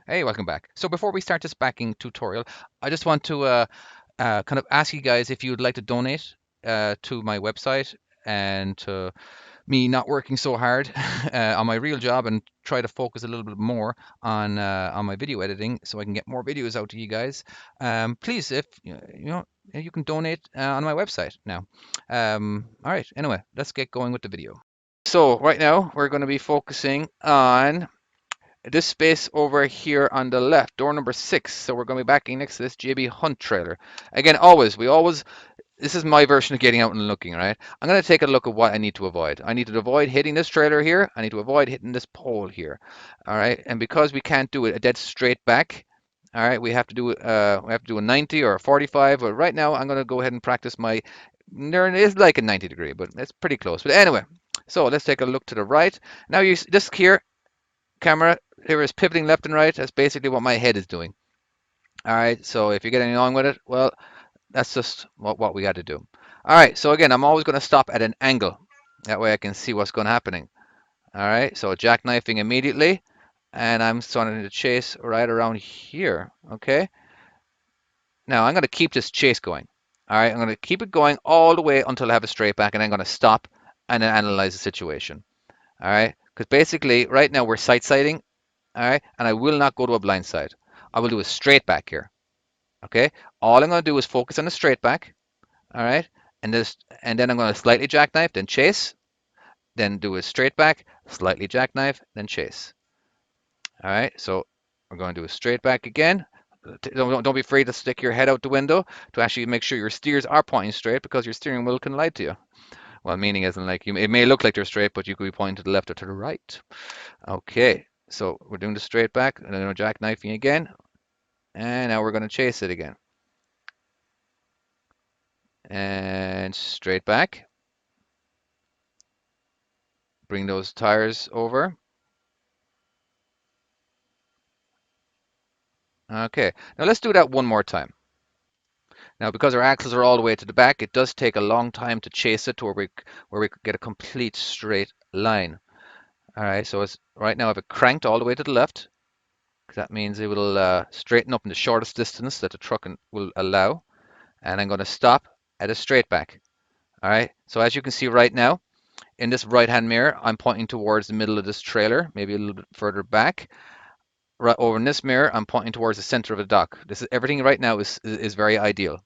Hey, welcome back. So before we start this backing tutorial, I just want to kind of ask you guys if you'd like to donate to my website and to me not working so hard on my real job and try to focus a little bit more on my video editing so I can get more videos out to you guys. Please, if you can donate on my website now. All right. Anyway, let's get going with the video. So right now we're going to be focusing on this space over here on the left, door number 6. So we're going to be backing next to this JB Hunt trailer. Again, this is my version of getting out and looking, right? I'm going to take a look at what I need to avoid. I need to avoid hitting this trailer here. I need to avoid hitting this pole here. All right. And because we can't do it a dead straight back, all right, we have to do a 90 or a 45. But right now I'm going to go ahead and practice my, there is like a 90-degree, but it's pretty close. But anyway, so let's take a look to the right. Now this here camera here is pivoting left and right. That's basically what my head is doing. All right, so if you're getting along with it, well, that's just what we got to do. All right, so again, I'm always going to stop at an angle. That way I can see what's going to happening. All right, so jackknifing immediately, and I'm starting to chase right around here. Okay, now I'm going to keep this chase going. All right, I'm going to keep it going all the way until I have a straight back, and I'm going to stop and then analyze the situation. All right, because basically right now we're sight sighting. All right, and I will not go to a blind side. I will do a straight back here. Okay, all I'm going to do is focus on the straight back. All right, and then I'm going to slightly jackknife, then chase, then do a straight back, slightly jackknife, then chase. All right, so we're going to do a straight back again. Don't be afraid to stick your head out the window to actually make sure your steers are pointing straight because your steering wheel can lie to you. Well, meaning isn't like it may look like they're straight, but you could be pointing to the left or to the right. Okay, so we're doing the straight back and then we're jackknifing again. And now we're going to chase it again. And straight back. Bring those tires over. Okay, now let's do that one more time. Now, because our axles are all the way to the back, it does take a long time to chase it to where we get a complete straight line. All right, so it's right now I have it cranked all the way to the left, because that means it will straighten up in the shortest distance that the truck will allow. And I'm going to stop at a straight back. All right, so as you can see right now, in this right-hand mirror, I'm pointing towards the middle of this trailer, maybe a little bit further back. Right over in this mirror, I'm pointing towards the center of the dock. This is everything right now is very ideal.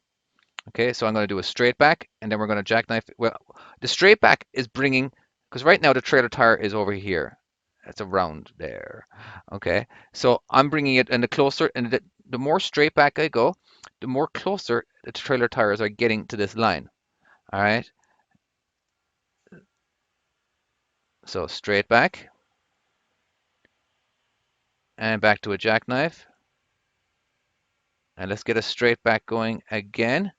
Okay, so I'm going to do a straight back, and then we're going to jackknife. Well, the straight back is bringing, because right now the trailer tire is over here. It's around there. Okay, so I'm bringing it, and the more straight back I go, the more closer the trailer tires are getting to this line. All right, so straight back and back to a jackknife. And let's get a straight back going again.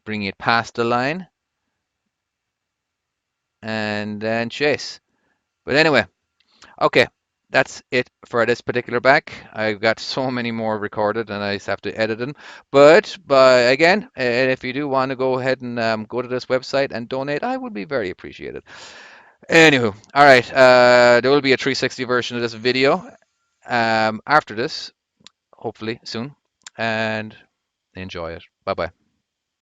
Bring it past the line and then chase. But anyway, okay, that's it for this particular back. I've got so many more recorded and I just have to edit them. But again, if you do want to go ahead and go to this website and donate, I would be very appreciated. Anywho, all right, there will be a 360 version of this video after this, hopefully soon, and enjoy it. Bye bye.